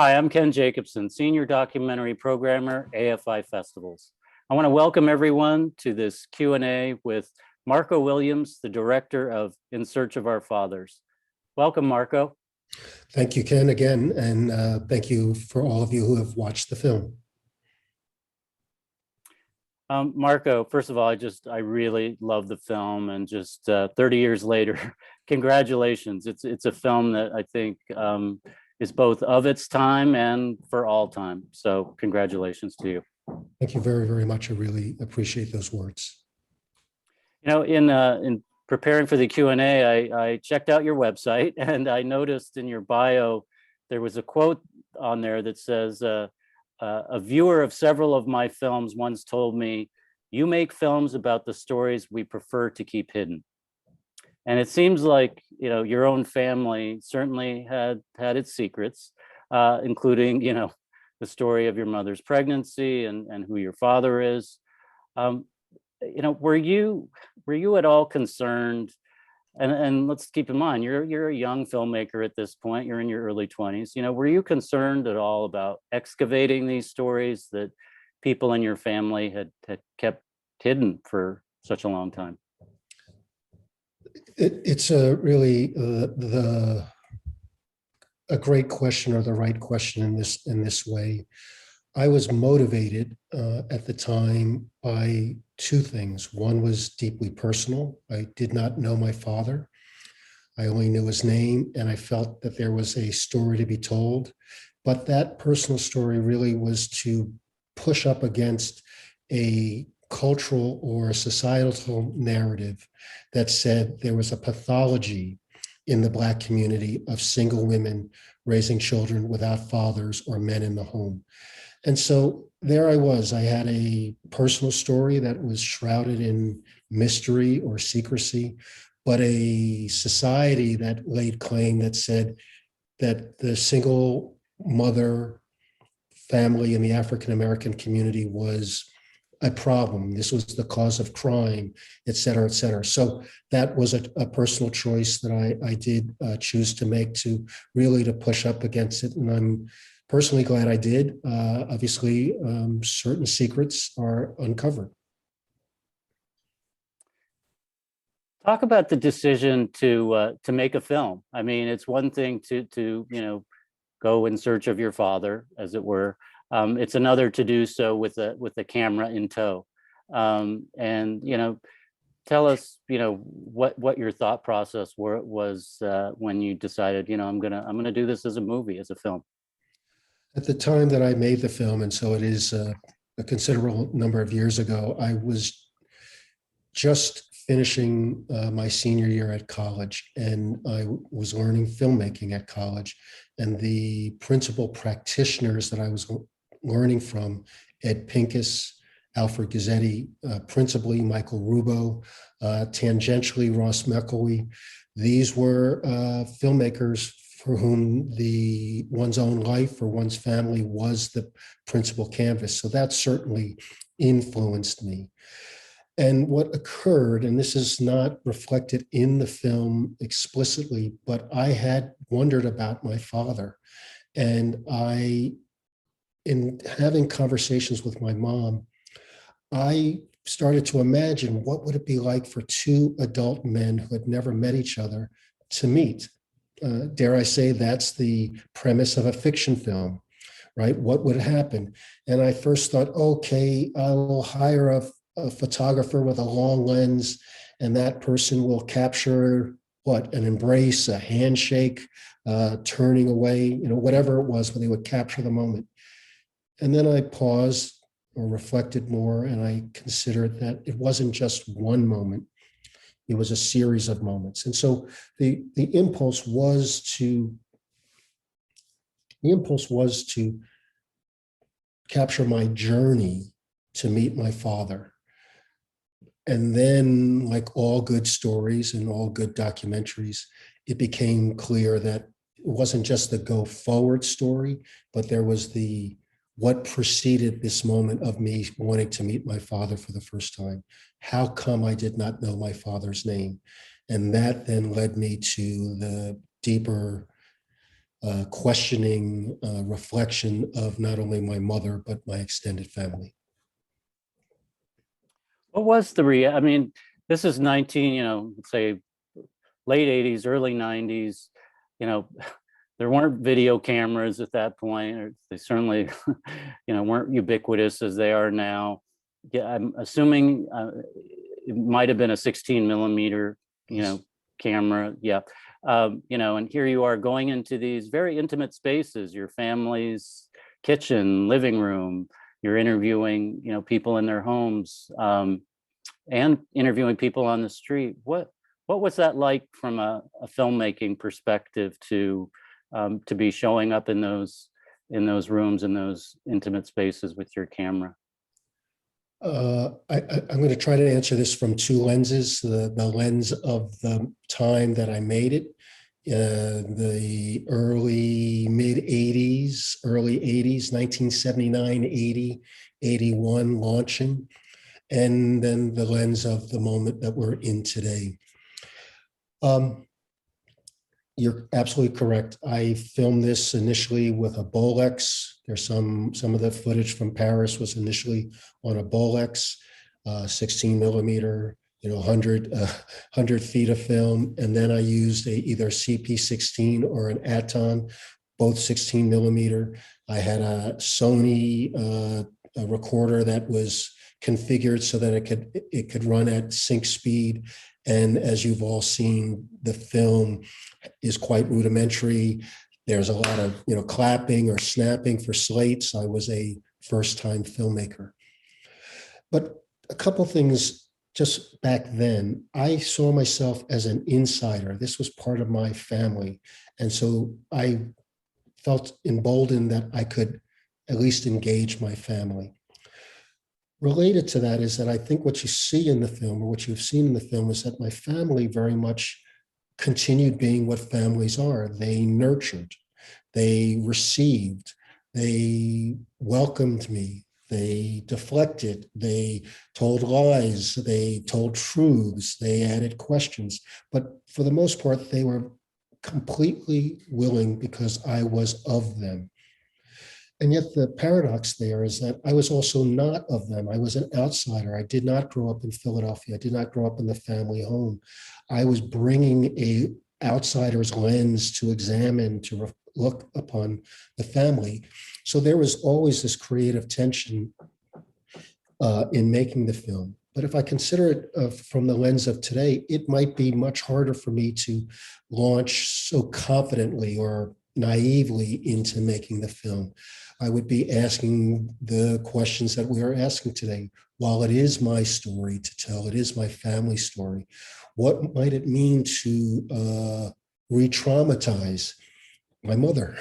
Hi, I'm Ken Jacobson, Senior Documentary Programmer, AFI Festivals. I want to welcome everyone to this Q&A with Marco Williams, the director of In Search of Our Fathers. Welcome, Marco. Thank you, Ken, again, and thank you for all of you who have watched the film. Marco, first of all, I really love the film, and just 30 years later, congratulations. It's a film that I think is both of its time and for all time. So congratulations to you. Thank you very, very much. I really appreciate those words. You know, in preparing for the Q&A, I checked out your website, and I noticed in your bio, there was a quote on there that says, a viewer of several of my films once told me, "You make films about the stories we prefer to keep hidden." And it seems like, you know, your own family certainly had its secrets, including, the story of your mother's pregnancy and who your father is. Were you at all concerned? And let's keep in mind, you're a young filmmaker at this point. You're in your early 20s. Were you concerned at all about excavating these stories that people in your family had kept hidden for such a long time? It's a really a great question, or the right question in this way. I was motivated at the time by two things. One was deeply personal. I did not know my father. I only knew his name, and I felt that there was a story to be told. But that personal story really was to push up against a cultural or societal narrative that said there was a pathology in the Black community of single women raising children without fathers or men in the home. And so there I was. I had a personal story that was shrouded in mystery or secrecy, but a society that laid claim that said that the single mother family in the African American community was a problem. This was the cause of crime, et cetera, et cetera. So that was a personal choice that I did choose to make, to really to push up against it. And I'm personally glad I did. Obviously, certain secrets are uncovered. Talk about the decision to make a film. I mean, it's one thing to go in search of your father, as it were. It's another to do so with a camera in tow. Tell us, what your thought process was when you decided, I'm gonna do this as a movie, as a film. At the time that I made the film, and so it is a considerable number of years ago, I was just finishing my senior year at college, and I was learning filmmaking at college. And the principal practitioners that I was learning from, Ed Pincus, Alfred Gazzetti, principally Michael Rubo, tangentially Ross McElwee, these were filmmakers for whom one's own life or one's family was the principal canvas. So that certainly influenced me. And what occurred, and this is not reflected in the film explicitly, but I had wondered about my father. And in having conversations with my mom, I started to imagine what would it be like for two adult men who had never met each other to meet. Dare I say, that's the premise of a fiction film, right? What would happen? And I first thought, okay, I will hire a photographer with a long lens, and that person will capture an embrace, a handshake, turning away, whatever it was, but they would capture the moment. And then I paused or reflected more, and I considered that it wasn't just one moment. It was a series of moments. And so the impulse was to capture my journey to meet my father. And then, like all good stories and all good documentaries, it became clear that it wasn't just the go forward story, but there was what preceded this moment of me wanting to meet my father for the first time. How come I did not know my father's name? And that then led me to the deeper questioning reflection of not only my mother, but my extended family. What was I mean, this is 19, let's say late 80s, early 90s, you know, there weren't video cameras at that point, or they certainly, weren't ubiquitous as they are now. Yeah, I'm assuming it might have been a 16 millimeter, camera. Yeah. And here you are going into these very intimate spaces, your family's kitchen, living room, you're interviewing, people in their homes, and interviewing people on the street. What was that like from a filmmaking perspective to be showing up in those rooms, in those intimate spaces with your camera? I'm going to try to answer this from two lenses. The lens of the time that I made it, the mid 80s, early 80s, 1979, 80, 81 launching, and then the lens of the moment that we're in today. You're absolutely correct. I filmed this initially with a Bolex. There's some of the footage from Paris was initially on a Bolex, 16 millimeter, 100 feet of film. And then I used either CP16 or an Aton, both 16 millimeter. I had a Sony a recorder that was configured so that it could run at sync speed. And as you've all seen, the film is quite rudimentary. There's a lot of clapping or snapping for slates. I was a first-time filmmaker. But a couple things just back then, I saw myself as an insider. This was part of my family. And so I felt emboldened that I could at least engage my family. Related to that is that I think what you see in the film, or what you've seen in the film, is that my family very much continued being what families are. They nurtured, they received, they welcomed me, they deflected, they told lies, they told truths, they added questions. But for the most part, they were completely willing because I was of them. And yet the paradox there is that I was also not of them. I was an outsider. I did not grow up in Philadelphia. I did not grow up in the family home. I was bringing a outsider's lens to examine, to look upon the family. So there was always this creative tension in making the film. But if I consider it from the lens of today, it might be much harder for me to launch so confidently or naively into making the film. I would be asking the questions that we are asking today. While it is my story to tell, it is my family story, what might it mean to re-traumatize my mother,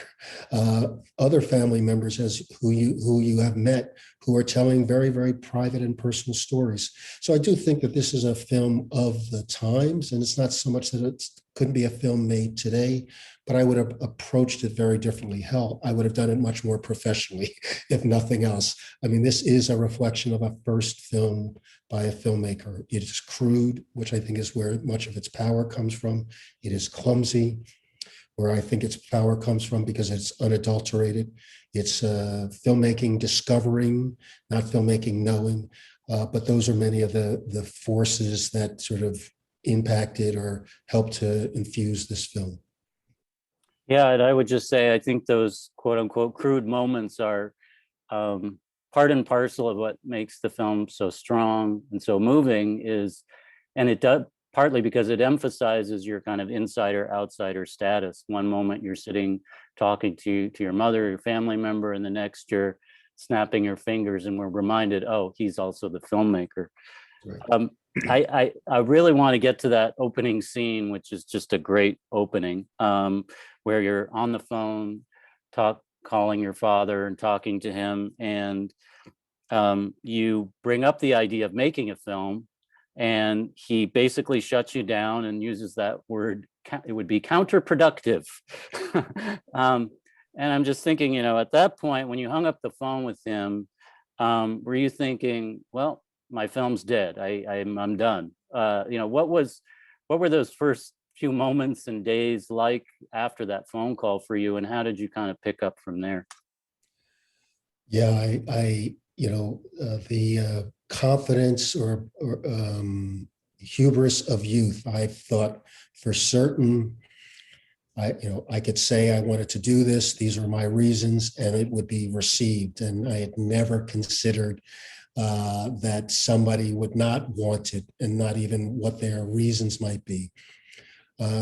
other family members who you have met, who are telling very, very private and personal stories. So I do think that this is a film of the times, and it's not so much that it couldn't be a film made today, but I would have approached it very differently. Hell, I would have done it much more professionally, if nothing else. I mean, this is a reflection of a first film by a filmmaker. It is crude, which I think is where much of its power comes from. It is clumsy, where I think its power comes from because it's unadulterated. It's filmmaking discovering, not filmmaking knowing. But those are many of the forces that sort of impacted or helped to infuse this film. Yeah, and I would just say I think those quote unquote crude moments are part and parcel of what makes the film so strong and so moving and it does partly because it emphasizes your kind of insider outsider status. One moment you're sitting talking to your mother, your family member, and the next you're snapping your fingers and we're reminded, oh, he's also the filmmaker. Right. I really want to get to that opening scene, which is just a great opening, where you're on the phone, calling your father and talking to him, and you bring up the idea of making a film, and he basically shuts you down and uses that word. It would be counterproductive. And I'm just thinking, at that point, when you hung up the phone with him, were you thinking, well, my film's dead. I'm done. What were those first few moments and days like after that phone call for you, and how did you kind of pick up from there? Yeah, the confidence or hubris of youth. I thought for certain, I could say I wanted to do this. These are my reasons, and it would be received. And I had never considered that somebody would not want it, and not even what their reasons might be.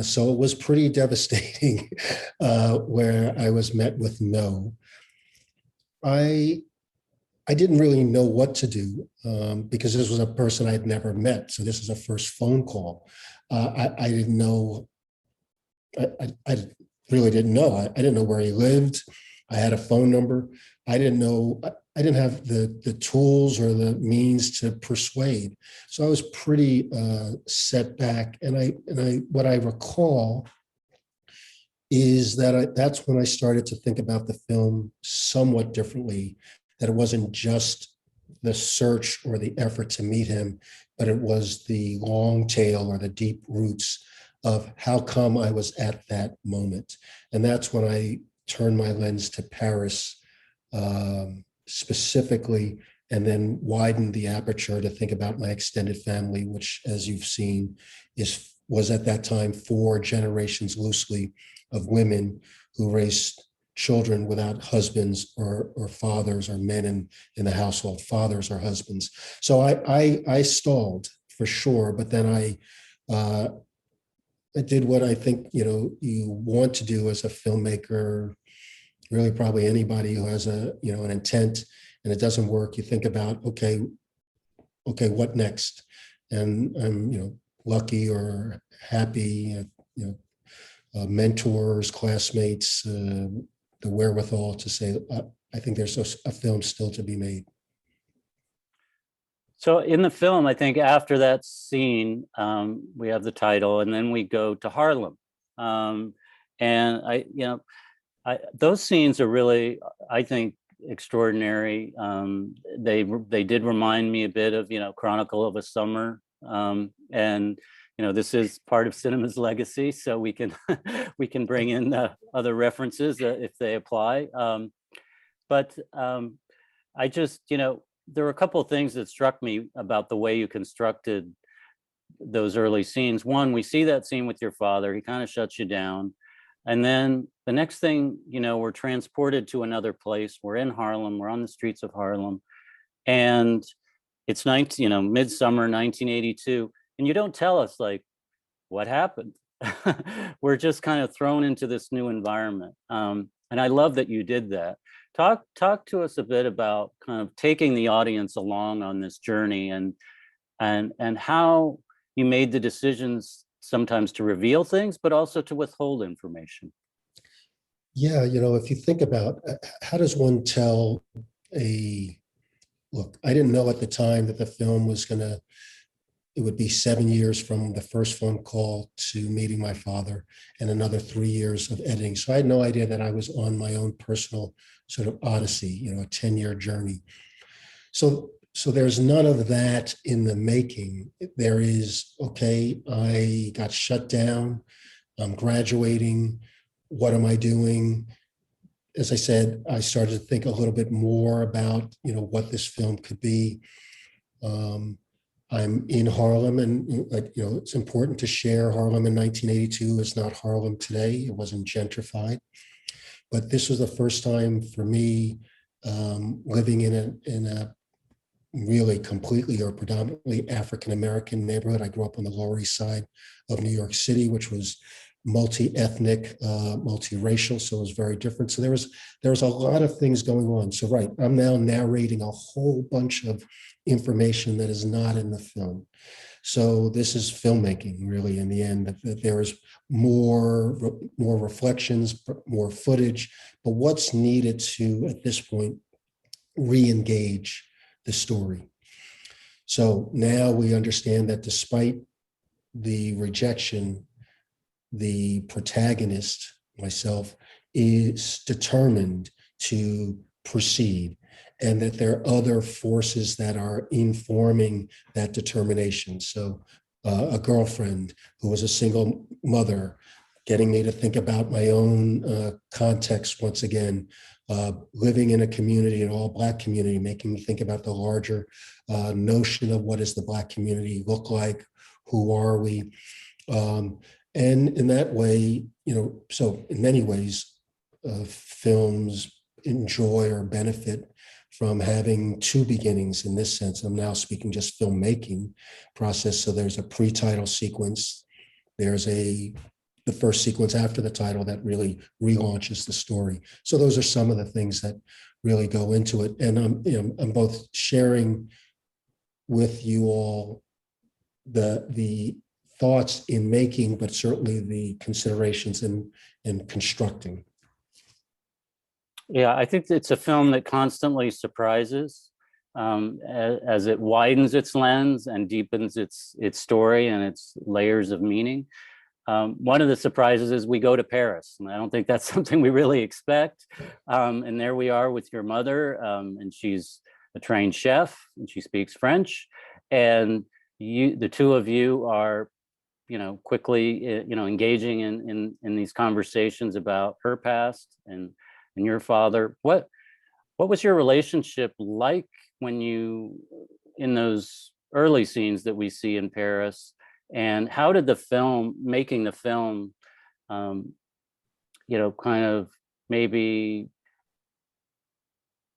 So it was pretty devastating where I was met with no. I I didn't really know what to do because this was a person I had never met. So this was a first phone call. I didn't know. I really didn't know. I didn't know where he lived. I had a phone number. I didn't know. I didn't have the tools or the means to persuade. So I was pretty set back. And what I recall is that that's when I started to think about the film somewhat differently, that it wasn't just the search or the effort to meet him, but it was the long tail or the deep roots of how come I was at that moment. And that's when I turned my lens to Paris specifically, and then widened the aperture to think about my extended family, which, as you've seen, was at that time 4 generations loosely of women who raised children without husbands or fathers or men in the household, fathers or husbands. So I stalled for sure, but then I did what I think you want to do as a filmmaker. Really, probably anybody who has an intent and it doesn't work, you think about okay, what next? And I'm lucky or happy, mentors, classmates, the wherewithal to say, I think there's a film still to be made. So in the film, I think after that scene, we have the title, and then we go to Harlem. And those scenes are really, I think, extraordinary. They did remind me a bit of, Chronicle of a Summer. And this is part of cinema's legacy, so we can we can bring in other references if they apply. But I just, there were a couple of things that struck me about the way you constructed those early scenes. One, we see that scene with your father, he kind of shuts you down. And then the next thing, we're transported to another place. We're in Harlem, we're on the streets of Harlem. And it's midsummer 1982. And you don't tell us like what happened. We're just kind of thrown into this new environment. And I love that you did that. Talk to us a bit about kind of taking the audience along on this journey and how you made the decisions sometimes to reveal things, but also to withhold information. Yeah, if you think about how does one tell look, I didn't know at the time that the film it would be 7 years from the first phone call to meeting my father and another 3 years of editing. So I had no idea that I was on my own personal sort of odyssey, a 10-year journey. So there's none of that in the making. There is, okay, I got shut down, I'm graduating, what am I doing? As I said, I started to think a little bit more about, what this film could be. I'm in Harlem, and it's important to share Harlem in 1982 is not Harlem today. It wasn't gentrified, but this was the first time for me living in a really completely or predominantly African-American neighborhood. I grew up on the Lower East Side of New York City, which was multi-ethnic, multiracial, so it was very different. So there was a lot of things going on. So right, I'm now narrating a whole bunch of information that is not in the film. So this is filmmaking, really, in the end. That there is more reflections, more footage, but what's needed to, at this point, re-engage the story. So now we understand that despite the rejection, the protagonist, myself, is determined to proceed, and that there are other forces that are informing that determination. So a girlfriend who was a single mother, getting me to think about my own context once again, living in a community, an all Black community, making me think about the larger notion of what does the Black community look like, who are we? And in that way, so in many ways, films enjoy or benefit from having two beginnings in this sense. I'm now speaking just filmmaking process. So there's a pre-title sequence. There's the first sequence after the title that really relaunches the story. So those are some of the things that really go into it. And I'm both sharing with you all the thoughts in making, but certainly the considerations in constructing. Yeah, I think it's a film that constantly surprises as it widens its lens and deepens its story and its layers of meaning. One of the surprises is we go to Paris, and I don't think that's something we really expect. And there we are with your mother, and she's a trained chef, and she speaks French, and the two of you are, quickly, engaging in these conversations about her past and your father. What was your relationship like when in those early scenes that we see in Paris? And how did making the film, kind of maybe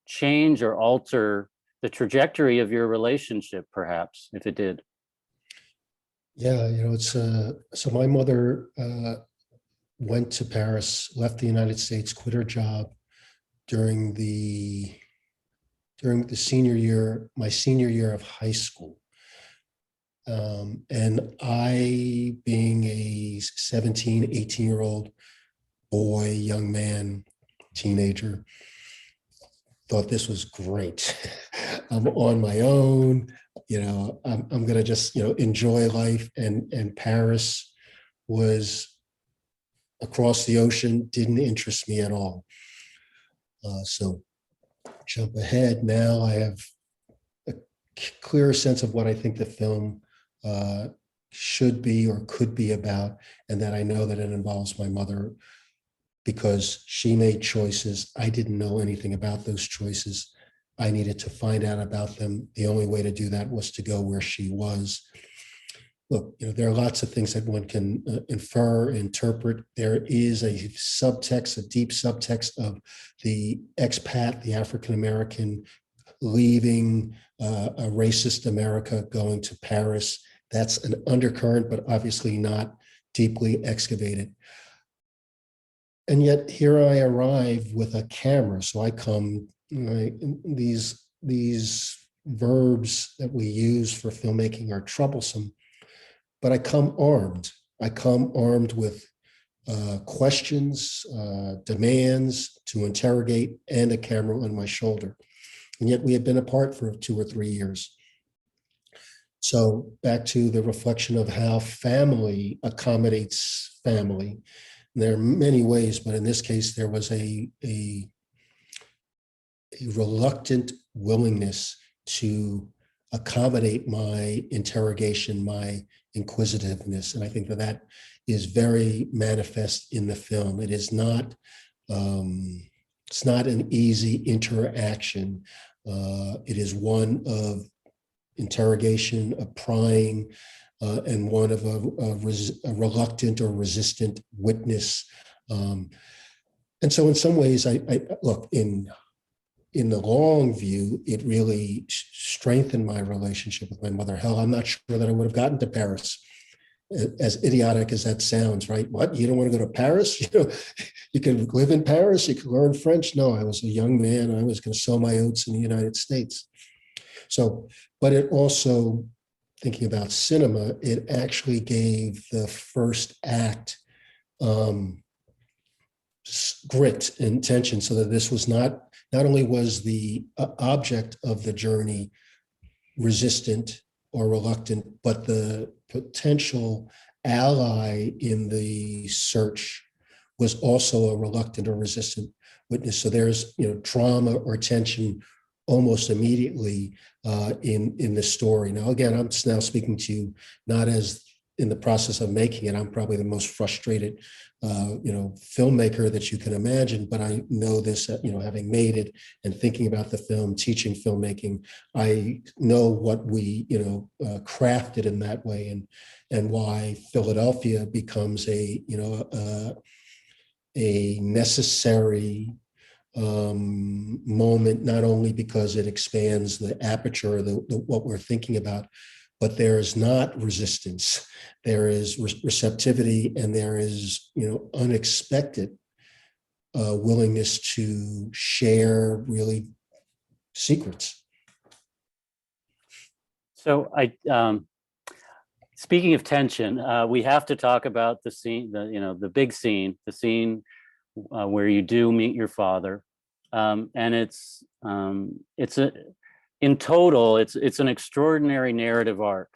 change or alter the trajectory of your relationship, perhaps, if it did? Yeah, it's so my mother went to Paris, left the United States, quit her job during the senior year, my senior year of high school. And I, being a 17, 18-year-old boy, young man, teenager, thought this was great. I'm on my own, I'm going to just, enjoy life. And Paris was across the ocean, didn't interest me at all. So jump ahead. Now I have a clearer sense of what I think the film should be or could be about, and that I know that it involves my mother because she made choices. I didn't know anything about those choices. I needed to find out about them. The only way to do that was to go where she was. Look, there are lots of things that one can infer, interpret. There is a subtext, a deep subtext of the expat, the African-American, leaving a racist America, going to Paris. That's an undercurrent, but obviously not deeply excavated. And yet here I arrive with a camera. So I come, these verbs that we use for filmmaking are troublesome, but I come armed. I come armed with questions, demands to interrogate, and a camera on my shoulder. And yet we had been apart for 2 or 3 years. So back to the reflection of how family accommodates family. There are many ways, but in this case, there was a reluctant willingness to accommodate my interrogation, my inquisitiveness. And I think that is very manifest in the film. It is not, it's not an easy interaction. It is one of interrogation, of prying, and one of a reluctant or resistant witness. And so in some ways, I look, in the long view, it really strengthened my relationship with my mother. Hell, I'm not sure that I would have gotten to Paris, as idiotic as that sounds, right? What, you don't want to go to Paris? You can live in Paris, you can learn French. No, I was a young man. I was going to sow my oats in the United States. So, but it also, thinking about cinema, it actually gave the first act grit and tension, so that this was not only was the object of the journey resistant or reluctant, but the potential ally in the search was also a reluctant or resistant witness. So there's, drama or tension almost immediately in the story. Now, again, I'm now speaking to you not as in the process of making it. I'm probably the most frustrated, filmmaker that you can imagine. But I know this, having made it and thinking about the film, teaching filmmaking, I know what we, crafted in that way, and why Philadelphia becomes a necessary moment, not only because it expands the aperture of what we're thinking about, but there is not resistance. There is receptivity, and there is, unexpected willingness to share really secrets. So speaking of tension, we have to talk about the scene, the big scene, the scene where you do meet your father, and in total, it's an extraordinary narrative arc.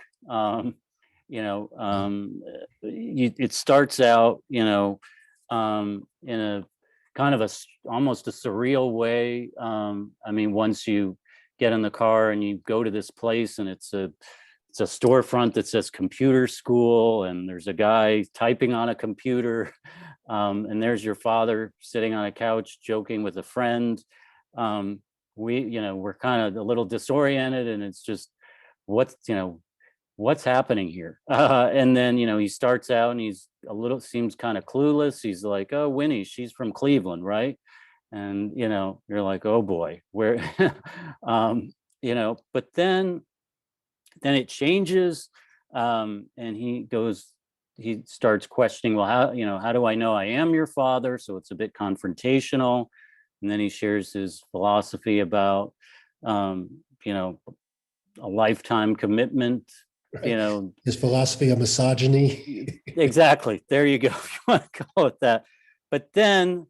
It starts out, in a kind of almost a surreal way. Once you get in the car and you go to this place, and it's a storefront that says computer school, and there's a guy typing on a computer, and there's your father sitting on a couch joking with a friend. We're kind of a little disoriented, and it's just what's happening here. And then he starts out, and seems kind of clueless. He's like, "Oh, Winnie, she's from Cleveland, right?" And you're like, "Oh boy, where?" But then it changes, and he starts questioning, well, how do I know I am your father? So it's a bit confrontational. And then he shares his philosophy about a lifetime commitment. His philosophy of misogyny. Exactly, there you go, if you want to call it that. But then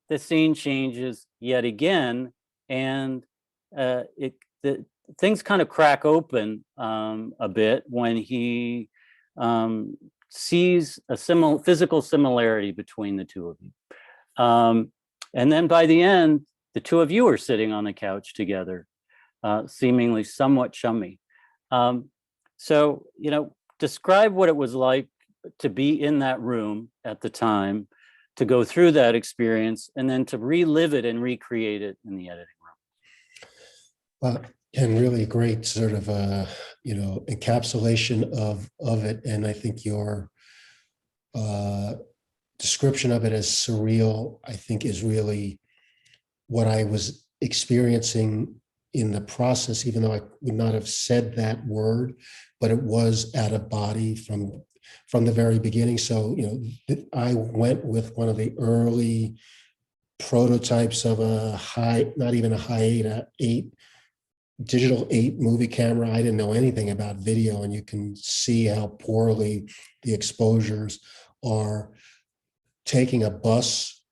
the scene changes yet again, and things kind of crack open a bit when he sees a physical similarity between the two of you. And then by the end, the two of you are sitting on the couch together, seemingly somewhat chummy. So, describe what it was like to be in that room at the time, to go through that experience, and then to relive it and recreate it in the editing room. And really great sort of encapsulation of it. And I think your description of it as surreal, I think, is really what I was experiencing in the process, even though I would not have said that word, but it was out of body from the very beginning. So, I went with one of the early prototypes of not even a high 8 digital 8 movie camera. I didn't know anything about video, and you can see how poorly the exposures are. Taking a bus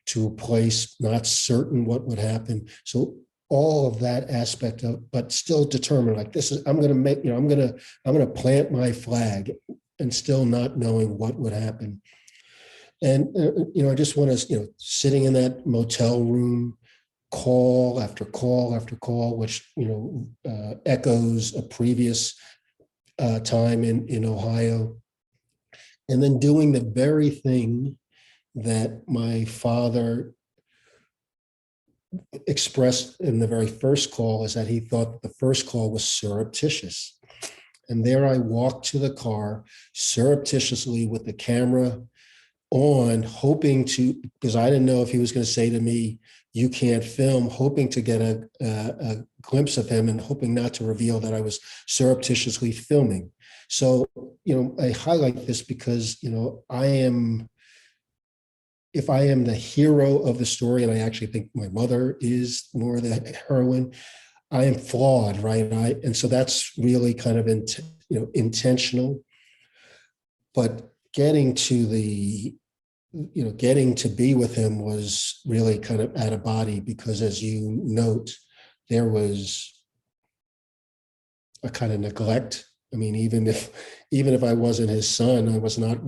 to a place, not certain what would happen. So all of that aspect of, but still determined, like, I'm going to make, I'm going to plant my flag, and still not knowing what would happen. And, I just want to, sitting in that motel room, call after call after call, which, echoes a previous time in Ohio. And then doing the very thing that my father expressed in the very first call, is that he thought the first call was surreptitious. And there I walked to the car surreptitiously with the camera on, hoping to, because I didn't know if he was going to say to me, "You can't film," hoping to get a glimpse of him, and hoping not to reveal that I was surreptitiously filming. So, I highlight this because, if I am the hero of the story, and I actually think my mother is more the heroine, I am flawed, right? And so that's really kind of intentional. But getting to be with him was really kind of out of body, because, as you note, there was a kind of neglect I mean, even if I wasn't his son, I was not,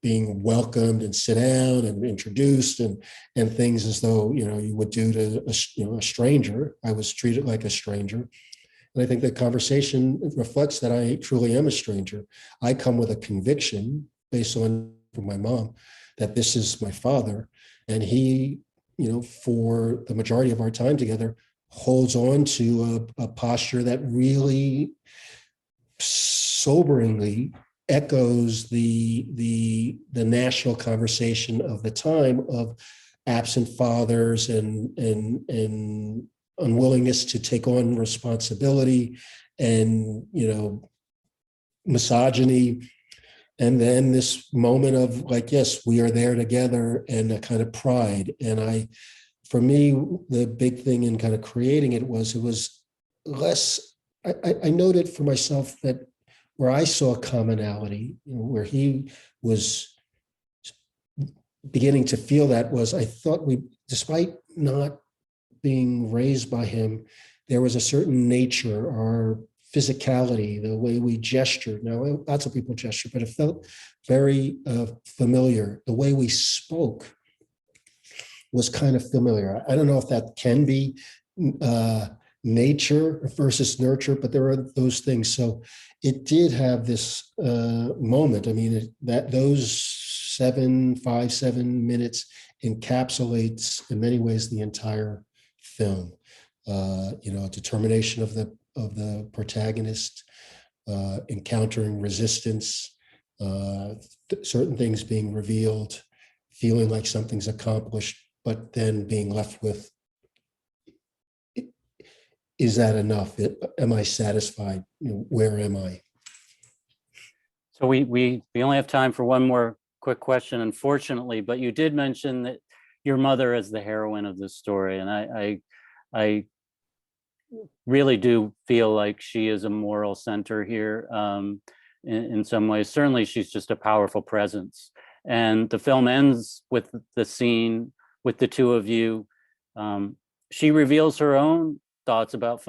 being welcomed and sit down and introduced and things as though, you would do to a stranger. I was treated like a stranger. And I think the conversation reflects that I truly am a stranger. I come with a conviction based on from my mom that this is my father. And he, for the majority of our time together, holds on to a posture that really soberingly echoes the national conversation of the time of absent fathers and unwillingness to take on responsibility and misogyny, and then this moment of like, yes, we are there together, and a kind of pride. And for me, the big thing in kind of creating it was less. I noted for myself that where I saw commonality, where he was beginning to feel that was, I thought despite not being raised by him, there was a certain nature or physicality, the way we gestured. Now, lots of people gesture, but it felt very familiar. The way we spoke was kind of familiar. I don't know if that can be nature versus nurture, but there are those things. So it did have this moment. I mean, those 7 minutes encapsulates in many ways the entire film. Determination of the protagonist, encountering resistance, certain things being revealed, feeling like something's accomplished, but then being left with, is that enough? Am I satisfied? Where am I? So we only have time for one more quick question, unfortunately, but you did mention that your mother is the heroine of this story, and I really do feel like she is a moral center here in some ways. Certainly, she's just a powerful presence. And the film ends with the scene with the two of you. She reveals her own thoughts about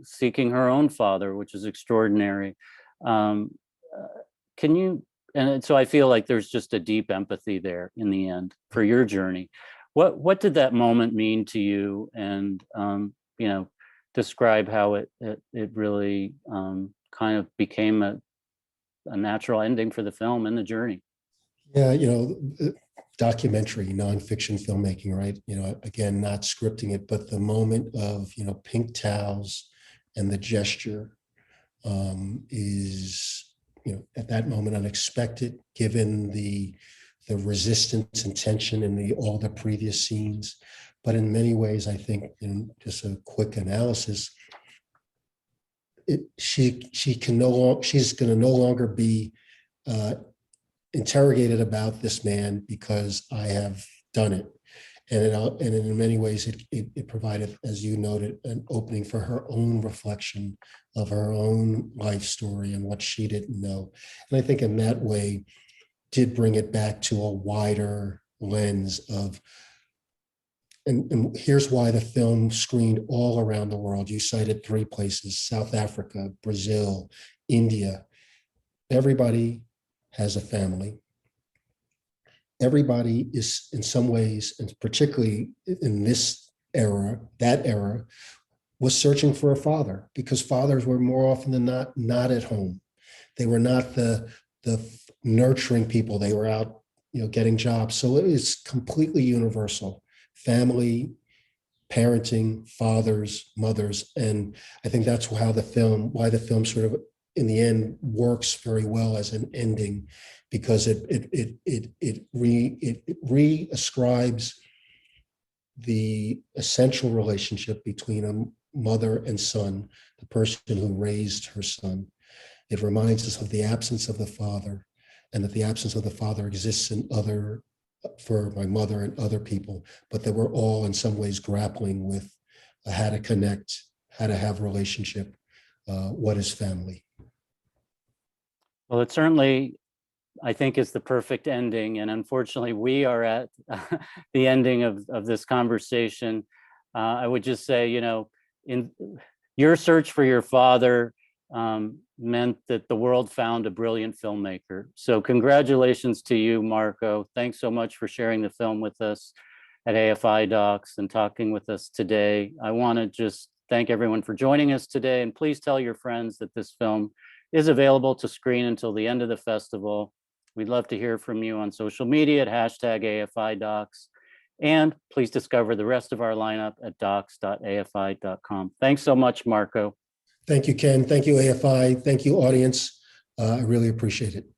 seeking her own father, which is extraordinary. Can you, and so I feel like there's just a deep empathy there in the end for your journey. What did that moment mean to you? And, describe how it really kind of became a natural ending for the film and the journey. Yeah, documentary, nonfiction filmmaking, right? Again, not scripting it, but the moment of, pink towels and the gesture is, at that moment unexpected, given the resistance and tension in all the previous scenes. But in many ways, I think, in just a quick analysis, she's going to no longer be interrogated about this man because I have done it. And in many ways, it provided, as you noted, an opening for her own reflection of her own life story and what she didn't know. And I think in that way, did bring it back to a wider lens of, and here's why the film screened all around the world. You cited 3 places: South Africa, Brazil, India. Everybody has a family. Everybody is, in some ways, and particularly in this era, that era, was searching for a father, because fathers were more often than not at home. They were not the nurturing people. They were out, getting jobs. So it is completely universal. Family, parenting, fathers, mothers, and I think that's why the film sort of, in the end, works very well as an ending, because it reascribes the essential relationship between a mother and son, the person who raised her son. It reminds us of the absence of the father, and that the absence of the father exists for my mother and other people, but that we're all in some ways grappling with how to connect, how to have relationship, what is family. Well, it certainly, I think, is the perfect ending. And unfortunately, we are at the ending of this conversation. I would just say, in your search for your father, meant that the world found a brilliant filmmaker. So congratulations to you, Marco. Thanks so much for sharing the film with us at AFIDOCS and talking with us today. I want to just thank everyone for joining us today, and please tell your friends that this film is available to screen until the end of the festival. We'd love to hear from you on social media at #AFIDocs. And please discover the rest of our lineup at docs.afi.com. Thanks so much, Marco. Thank you, Ken. Thank you, AFI. Thank you, audience. I really appreciate it.